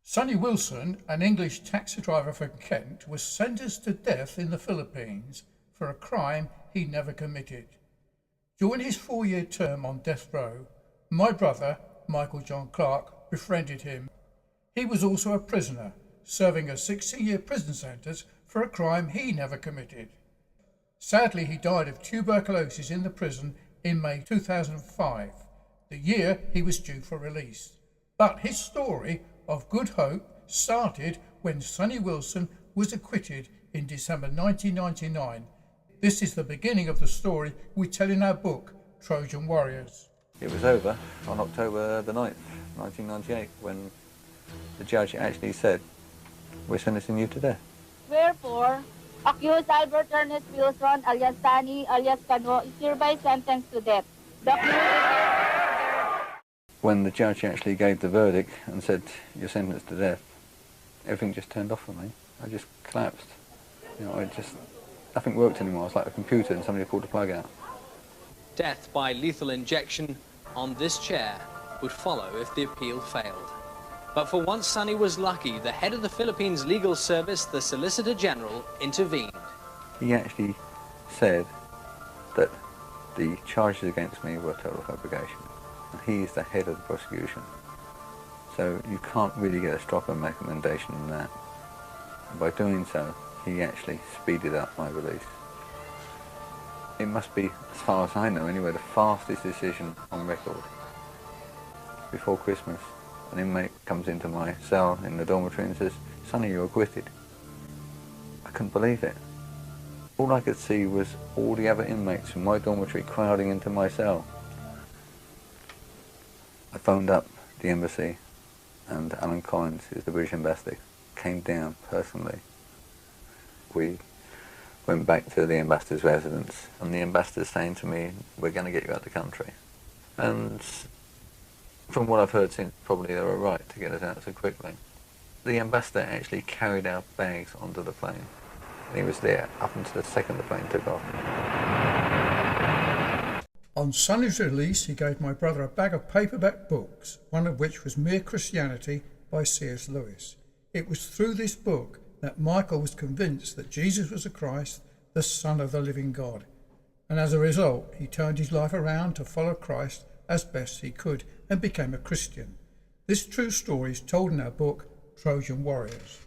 Sonny Wilson, an English taxi driver from Kent, was sentenced to death in the Philippines for a crime he never committed. During his 4-year term on death row, my brother, Michael John Clark, befriended him. He was also a prisoner, serving a 16-year prison sentence for a crime he never committed. Sadly, he died of tuberculosis in the prison in May 2005, the year he was due for release. But his story of good hope started when Sonny Wilson was acquitted in December 1999. This is the beginning of the story we tell in our book, Trojan Warriors. It was over on October the 9th, 1998, when the judge actually said, "We're sentencing you to death." Wherefore, accused Albert Ernest Wilson, alias Sonny, alias Cano, is hereby sentenced to death. When the judge actually gave the verdict and said, "You're sentenced to death," everything just turned off for me. I just collapsed. Nothing worked anymore. I was like a computer and somebody pulled the plug out. Death by lethal injection on this chair would follow if the appeal failed. But for once Sonny was lucky. The head of the Philippines Legal Service, the Solicitor General, intervened. He actually said that the charges against me were total fabrication. And he is the head of the prosecution. So you can't really get a stronger recommendation than that. And by doing so, he actually speeded up my release. It must be, as far as I know anyway, the fastest decision on record. Before Christmas, an inmate comes into my cell in the dormitory and says, "Sonny, you're acquitted." I couldn't believe it. All I could see was all the other inmates from my dormitory crowding into my cell. I phoned up the embassy, and Alan Collins, who's the British ambassador, came down personally. We went back to the ambassador's residence, and the ambassador's saying to me, "We're going to get you out of the country." And from what I've heard since, probably they were right to get us out so quickly. The ambassador actually carried our bags onto the plane, and he was there up until the second the plane took off. On Sonny's release, he gave my brother a bag of paperback books, one of which was Mere Christianity by C.S. Lewis. It was through this book that Michael was convinced that Jesus was the Christ, the Son of the living God. And as a result, he turned his life around to follow Christ as best he could and became a Christian. This true story is told in our book, Trojan Warriors.